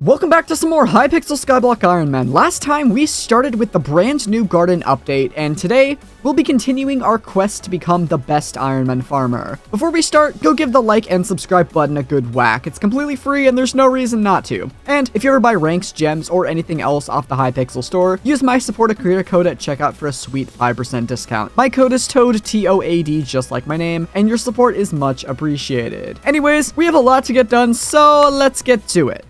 Welcome back to some more Hypixel Skyblock IRONMAN. Last time we started with the brand new garden update, and today we'll be continuing our quest to become the best Ironman farmer. Before we start, go give the like and subscribe button a good whack. It's completely free and there's no reason not to. And if you ever buy ranks, gems, or anything else off the Hypixel store, use my supporter creator code at checkout for a sweet 5% discount. My code is TOAD, T-O-A-D, just like my name, and your support is much appreciated. Anyways, we have a lot to get done, so let's get to it.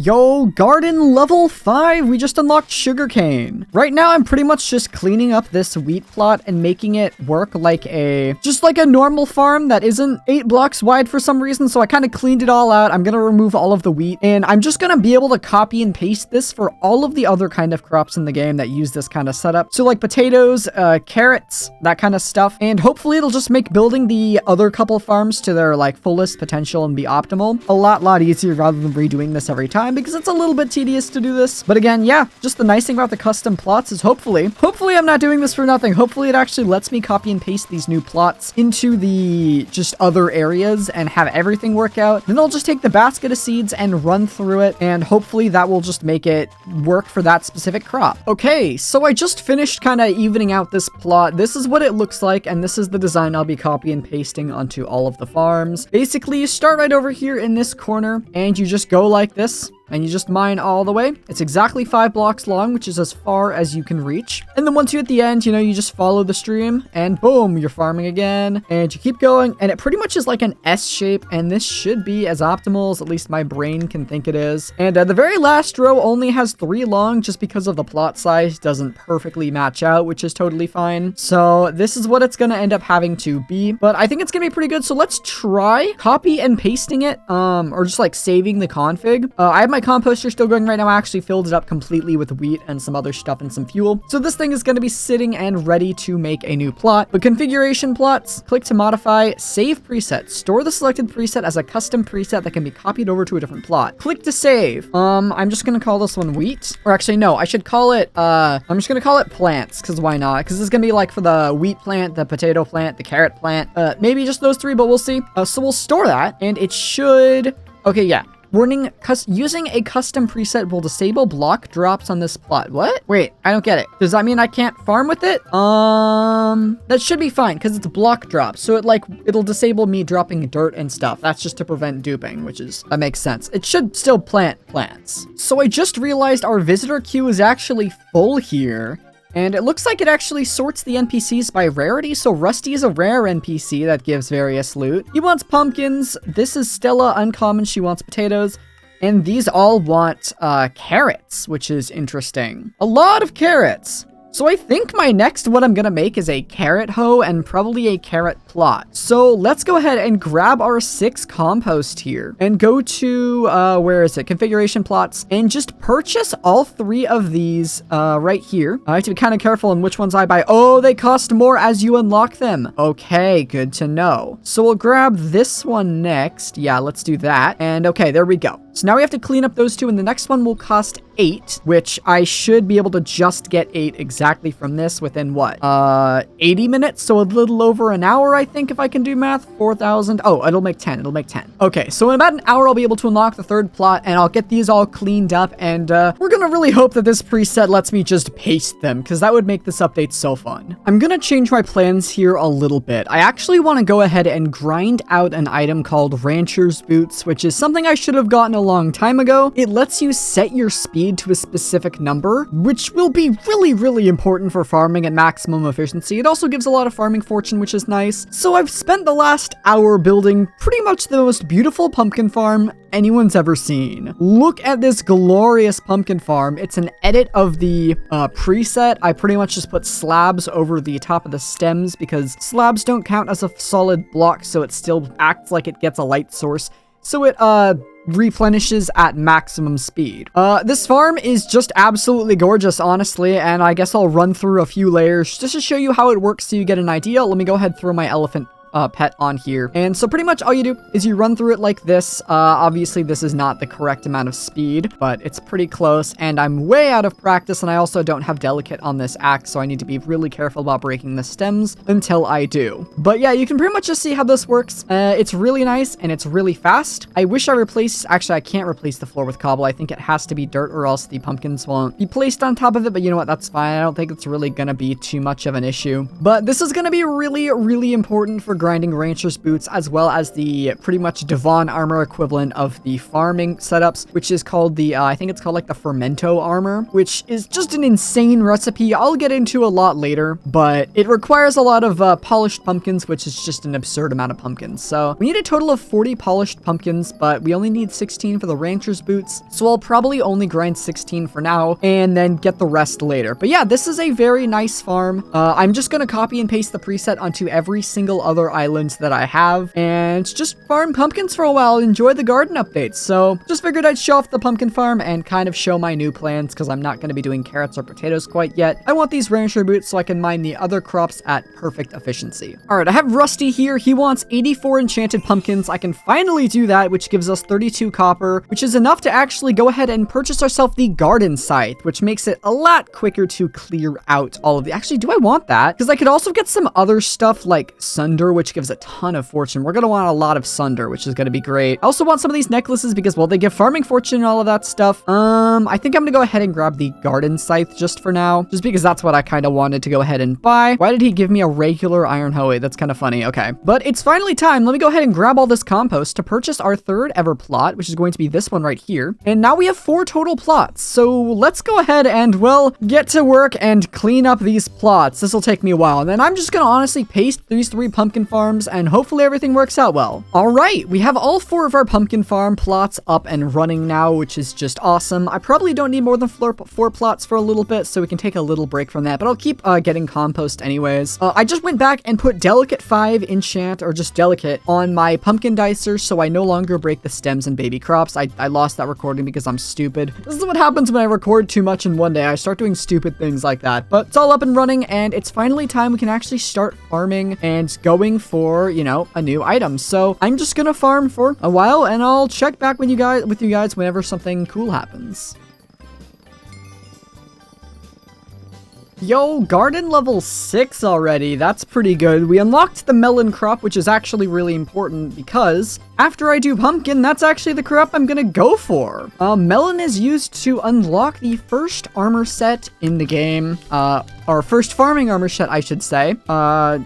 Yo, garden level 5, we just unlocked sugarcane. Right now, I'm pretty much just cleaning up this wheat plot and making it work like just like a normal farm that isn't 8 blocks wide for some reason, so I kind of cleaned it all out. I'm gonna remove all of the wheat, and I'm just gonna be able to copy and paste this for all of the other kind of crops in the game that use this kind of setup. So like potatoes, carrots, that kind of stuff, and hopefully it'll just make building the other couple farms to their like fullest potential and be optimal a lot easier rather than redoing this every time, because it's a little bit tedious to do this. But again, yeah, just the nice thing about the custom plots is hopefully I'm not doing this for nothing. Hopefully it actually lets me copy and paste these new plots into the just other areas and have everything work out. Then I'll just take the basket of seeds and run through it, and hopefully that will just make it work for that specific crop. Okay, so I just finished kind of evening out this plot. This is what it looks like, and this is the design I'll be copy and pasting onto all of the farms. Basically, you start right over here in this corner, and you just go like this. And you just mine all the way. It's exactly 5 blocks long, which is as far as you can reach. And then once you're at the end, you know, you just follow the stream and boom, you're farming again. And you keep going, and it pretty much is like an S shape, and this should be as optimal as at least my brain can think it is. And the very last row only has 3 long just because of the plot size doesn't perfectly match out, which is totally fine. So this is what it's gonna end up having to be, but I think it's gonna be pretty good. So let's try copy and pasting it, or just like saving the config. I have my composter still going right now. I actually filled it up completely with wheat and some other stuff and some fuel. So this thing is going to be sitting and ready to make a new plot. But configuration plots, click to modify, save preset, store the selected preset as a custom preset that can be copied over to a different plot. Click to save. I'm just going to call this one wheat, or actually no, I should call it, I'm just going to call it plants, because why not? Because this is going to be like for the wheat plant, the potato plant, the carrot plant, maybe just those 3, but we'll see. So we'll store that, and it should, okay, yeah. Warning, using a custom preset will disable block drops on this plot. What? Wait, I don't get it. Does that mean I can't farm with it? That should be fine because it's block drops. So it'll disable me dropping dirt and stuff. That's just to prevent duping, that makes sense. It should still plant plants. So I just realized our visitor queue is actually full here. And it looks like it actually sorts the NPCs by rarity, so Rusty is a rare NPC that gives various loot. He wants pumpkins, this is Stella, uncommon, she wants potatoes, and these all want carrots, which is interesting. A lot of carrots! So I think my next what I'm gonna make is a carrot hoe and probably a carrot plot. So let's go ahead and grab our 6 compost here and go to, where is it? Configuration plots, and just purchase all 3 of these right here. I have to be kind of careful on which ones I buy. Oh, they cost more as you unlock them. Okay, good to know. So we'll grab this one next. Yeah, let's do that. And okay, there we go. So now we have to clean up those 2, and the next one will cost 8, which I should be able to just get 8 exactly from this within what? 80 minutes? So a little over an hour, I think, if I can do math. 4,000. Oh, it'll make 10. It'll make 10. Okay, so in about an hour, I'll be able to unlock the 3rd plot, and I'll get these all cleaned up, and we're gonna really hope that this preset lets me just paste them, because that would make this update so fun. I'm gonna change my plans here a little bit. I actually want to go ahead and grind out an item called Rancher's Boots, which is something I should have gotten a long time ago. It lets you set your speed to a specific number, which will be really important for farming at maximum efficiency. It also gives a lot of farming fortune, which is nice. So I've spent the last hour building pretty much the most beautiful pumpkin farm anyone's ever seen. Look at this glorious pumpkin farm. It's an edit of the preset. I pretty much just put slabs over the top of the stems because slabs don't count as a solid block, so it still acts like it gets a light source. So it replenishes at maximum speed. This farm is just absolutely gorgeous, honestly, and I guess I'll run through a few layers just to show you how it works so you get an idea. Let me go ahead and throw my elephant pet on here. And so pretty much all you do is you run through it like this. Obviously this is not the correct amount of speed, but it's pretty close, and I'm way out of practice, and I also don't have delicate on this axe, so I need to be really careful about breaking the stems until I do. But yeah, you can pretty much just see how this works. It's really nice and it's really fast. I wish I replaced, actually I can't replace the floor with cobble. I think it has to be dirt or else the pumpkins won't be placed on top of it, but you know what, that's fine. I don't think it's really gonna be too much of an issue. But this is gonna be really, really important for grinding rancher's boots, as well as the pretty much Devon armor equivalent of the farming setups, which is called the, I think it's called like the Fermento armor, which is just an insane recipe I'll get into a lot later, but it requires a lot of polished pumpkins, which is just an absurd amount of pumpkins. So we need a total of 40 polished pumpkins, but we only need 16 for the rancher's boots, so I'll probably only grind 16 for now and then get the rest later. But yeah, this is a very nice farm. I'm just gonna copy and paste the preset onto every single other island that I have and just farm pumpkins for a while, enjoy the garden updates. So just figured I'd show off the pumpkin farm and kind of show my new plans, because I'm not going to be doing carrots or potatoes quite yet. I want these rancher boots so I can mine the other crops at perfect efficiency. Alright, I have Rusty here. He wants 84 enchanted pumpkins. I can finally do that, which gives us 32 copper, which is enough to actually go ahead and purchase ourselves the garden scythe, which makes it a lot quicker to clear out all of the... Actually, do I want that? Because I could also get some other stuff like Sunder, which gives a ton of fortune. We're going to want a lot of Sunder, which is going to be great. I also want some of these necklaces because, well, they give farming fortune and all of that stuff. I think I'm going to go ahead and grab the garden scythe just for now, just because that's what I kind of wanted to go ahead and buy. Why did he give me a regular iron hoe? That's kind of funny. Okay, but it's finally time. Let me go ahead and grab all this compost to purchase our third ever plot, which is going to be this one right here. And now we have 4 total plots. So let's go ahead and, well, get to work and clean up these plots. This will take me a while. And then I'm just going to honestly paste these 3 pumpkin farms and hopefully everything works out well. All right, we have all 4 of our pumpkin farm plots up and running now, which is just awesome. I probably don't need more than 4 plots for a little bit, so we can take a little break from that, but I'll keep getting compost anyways. I just went back and put delicate 5 enchant, or just delicate, on my pumpkin dicer, so I no longer break the stems and baby crops. I lost that recording because I'm stupid. This is what happens when I record too much in one day. I start doing stupid things like that, but it's all up and running, and it's finally time we can actually start farming and going for, you know, a new item. So I'm just gonna farm for a while, and I'll check back with you guys whenever something cool happens. Yo, garden level 6 already. That's pretty good. We unlocked the melon crop, which is actually really important because after I do pumpkin, that's actually the crop I'm gonna go for. Melon is used to unlock the first armor set in the game. Or first farming armor set, I should say.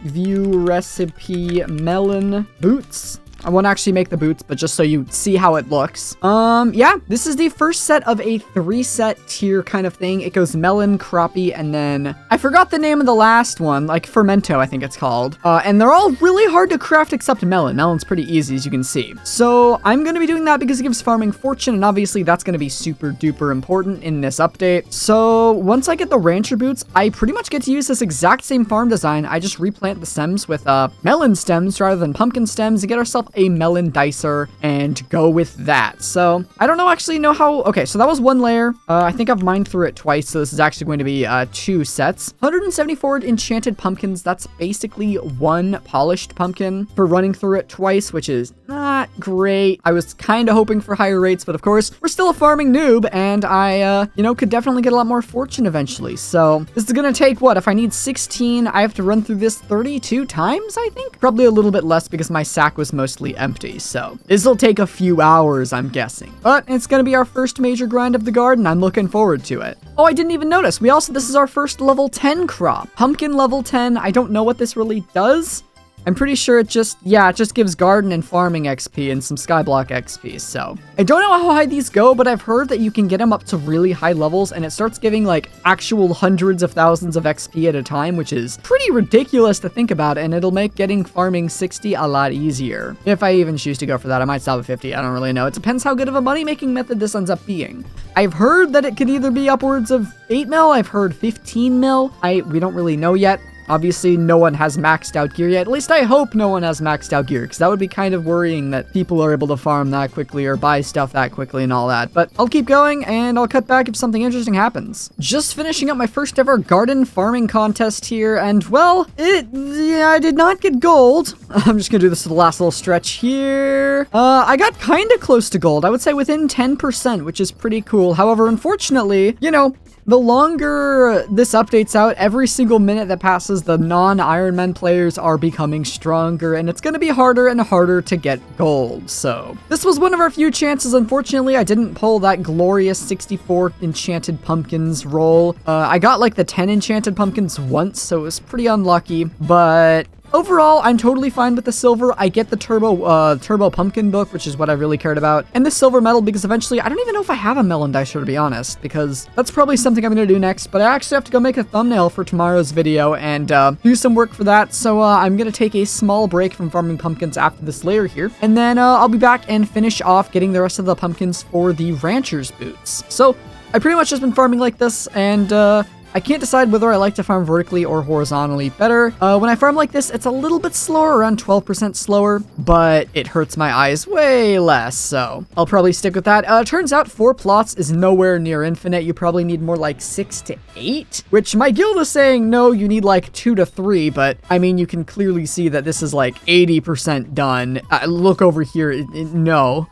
View recipe melon boots. I won't actually make the boots, but just so you see how it looks. Yeah, this is the first set of a 3-set tier kind of thing. It goes melon, crappie, and then I forgot the name of the last one, like Fermento, I think it's called. And they're all really hard to craft except melon. Melon's pretty easy, as you can see. So I'm going to be doing that because it gives farming fortune, and obviously that's going to be super duper important in this update. So once I get the rancher boots, I pretty much get to use this exact same farm design. I just replant the stems with melon stems rather than pumpkin stems to get ourselves a melon dicer and go with that. So I don't actually know how. Okay, so that was 1 layer. I think I've mined through it twice, so this is actually going to be 2 sets. 174 enchanted pumpkins. That's basically 1 polished pumpkin for running through it twice, which is not great. I was kind of hoping for higher rates, but of course we're still a farming noob, and I you know, could definitely get a lot more fortune eventually. So this is gonna take, what, if I need 16, I have to run through this 32 times, I think? Probably a little bit less because my sack was mostly empty, so this will take a few hours, I'm guessing. But it's gonna be our first major grind of the garden. I'm looking forward to it. Oh, I didn't even notice. This is our first level 10 crop. Pumpkin level 10. I don't know what this really does. I'm pretty sure it just gives garden and farming XP and some skyblock XP, so. I don't know how high these go, but I've heard that you can get them up to really high levels, and it starts giving, like, actual hundreds of thousands of XP at a time, which is pretty ridiculous to think about, and it'll make getting farming 60 a lot easier. If I even choose to go for that, I might stop at 50, I don't really know. It depends how good of a money-making method this ends up being. I've heard that it could either be upwards of 8 mil, I've heard 15 mil, we don't really know yet. Obviously, no one has maxed out gear yet. At least I hope no one has maxed out gear, because that would be kind of worrying that people are able to farm that quickly or buy stuff that quickly and all that. But I'll keep going, and I'll cut back if something interesting happens. Just finishing up my first ever garden farming contest here, and well, I did not get gold. I'm just gonna do this to the last little stretch here. I got kind of close to gold. I would say within 10%, which is pretty cool. However, unfortunately, you know, the longer this updates out, every single minute that passes, the non-Ironman players are becoming stronger, and it's going to be harder and harder to get gold. So this was one of our few chances. Unfortunately, I didn't pull that glorious 64 enchanted pumpkins roll. I got like the 10 enchanted pumpkins once, so it was pretty unlucky, but overall, I'm totally fine with the silver. I get the turbo pumpkin book, which is what I really cared about, and the silver medal, because eventually, I don't even know if I have a melon dicer, to be honest, because that's probably something I'm going to do next, but I actually have to go make a thumbnail for tomorrow's video and do some work for that, so I'm going to take a small break from farming pumpkins after this layer here, and then I'll be back and finish off getting the rest of the pumpkins for the rancher's boots. So I pretty much just been farming like this, and I can't decide whether I like to farm vertically or horizontally better. When I farm like this, it's a little bit slower, around 12% slower, but it hurts my eyes way less, so I'll probably stick with that. Turns out 4 plots is nowhere near infinite. You probably need more like 6 to 8, which my guild is saying, no, you need like 2 to 3, but I mean, you can clearly see that this is like 80% done. Look over here, no.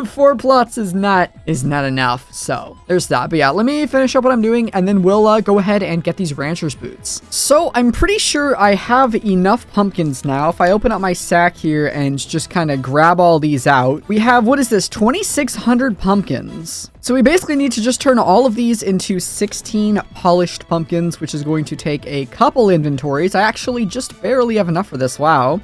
4 plots is not enough, so there's that. But yeah, let me finish up what I'm doing, and then we'll go ahead and get these rancher's boots. So I'm pretty sure I have enough pumpkins now. If I open up my sack here and just kind of grab all these out, we have, what is this, 2,600 pumpkins. So we basically need to just turn all of these into 16 polished pumpkins, which is going to take a couple inventories. I actually just barely have enough for this. Wow.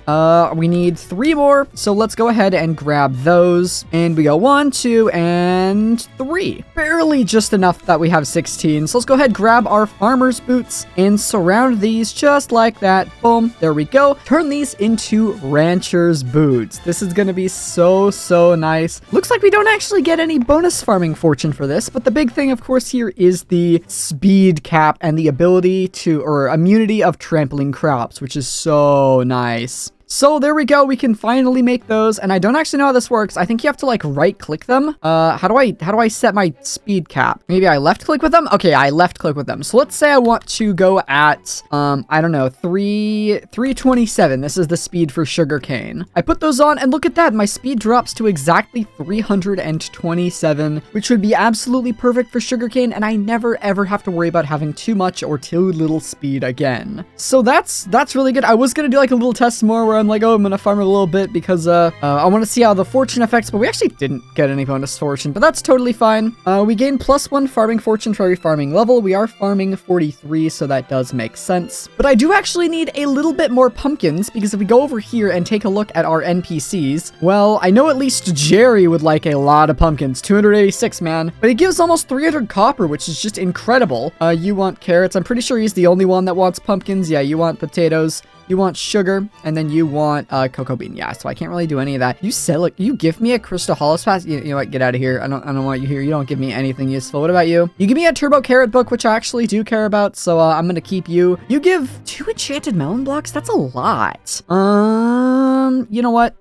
We need 3 more. So let's go ahead and grab those. And we go 1, 2, and 3. Barely just enough that we have 16. So let's go ahead, grab our farmer's boots and surround these just like that. Boom. There we go. Turn these into rancher's boots. This is going to be so nice. Looks like we don't actually get any bonus farming fortune for this, but the big thing, of course, here is the speed cap and the ability to, or immunity of trampling crops, which is so nice. So there we go. We can finally make those, and I don't actually know how this works. I think you have to like right click them. How do I set my speed cap? Maybe I left click with them. Okay, I left click with them. So let's say I want to go at I don't know, 327. This is the speed for sugarcane. I put those on, and look at that. My speed drops to exactly 327, which would be absolutely perfect for sugarcane, and I never ever have to worry about having too much or too little speed again. So that's really good. I was gonna do like a little test more where I'm like, oh, I'm gonna farm a little bit because I want to see how the fortune affects, but we actually didn't get any bonus fortune, but that's totally fine. We gain +1 farming fortune for every farming level. We are farming 43, so that does make sense. But I do actually need a little bit more pumpkins, because if we go over here and take a look at our NPCs, well, I know at least Jerry would like a lot of pumpkins, 286, man, but he gives almost 300 copper, which is just incredible. You want carrots. I'm pretty sure he's the only one that wants pumpkins. Yeah, you want potatoes. You want sugar, and then you want cocoa bean. Yeah, so I can't really do any of that. You said, look, you give me a crystal hollow pass. You know what? Get out of here. I don't want you here. You don't give me anything useful. What about you? You give me a turbo carrot book, which I actually do care about. So I'm gonna keep you. You give 2 enchanted melon blocks. That's a lot. You know what?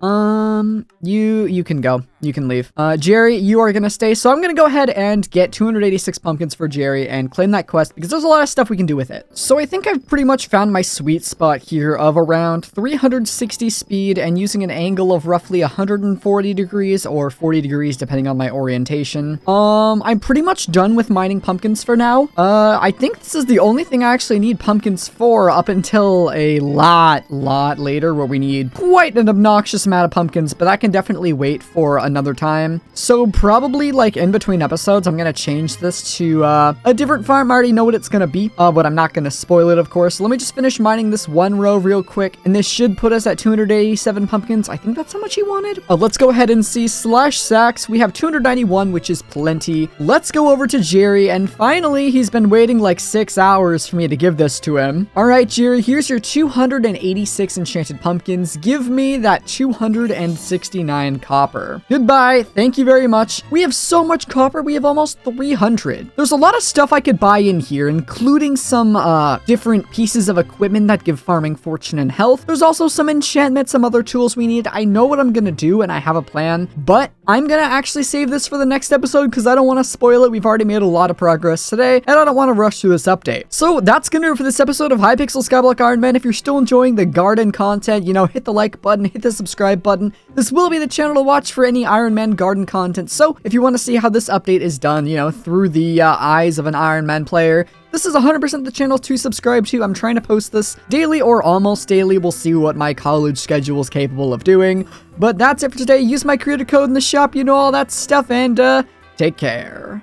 You can go. You can leave. Jerry, you are gonna stay. So I'm gonna go ahead and get 286 pumpkins for Jerry and claim that quest, because there's a lot of stuff we can do with it. So I think I've pretty much found my sweet spot here of around 360 speed and using an angle of roughly 140 degrees or 40 degrees depending on my orientation. I'm pretty much done with mining pumpkins for now. I think this is the only thing I actually need pumpkins for up until a lot later, where we need quite an obnoxious amount of pumpkins, but that can definitely wait for another time. So probably like in between episodes, I'm gonna change this to a different farm. I already know what it's gonna be, but I'm not gonna spoil it, of course. Let me just finish mining this one row real quick, and this should put us at 287 pumpkins. I think that's how much he wanted. Let's go ahead and see slash sacks. We have 291, which is plenty. Let's go over to Jerry, and finally, he's been waiting like 6 hours for me to give this to him. All right, Jerry, here's your 286 enchanted pumpkins. Give me that 269 copper. Goodbye. Thank you very much. We have so much copper. We have almost 300. There's a lot of stuff I could buy in here, including some different pieces of equipment that give farming fortune and health. There's also some enchantment, some other tools we need. I know what I'm gonna do, and I have a plan, but I'm gonna actually save this for the next episode because I don't want to spoil it. We've already made a lot of progress today, and I don't want to rush through this update. So that's gonna do it for this episode of Hypixel Skyblock IRONMAN. If you're still enjoying the garden content, you know, hit the like button, hit the subscribe button. This will be the channel to watch for any Iron Man garden content. So if you want to see how this update is done, you know, through the eyes of an Iron Man player, this is 100% the channel to subscribe to. I'm trying to post this daily or almost daily. We'll see what my college schedule is capable of doing. But that's it for today. Use my creator code in the shop, you know, all that stuff, and take care.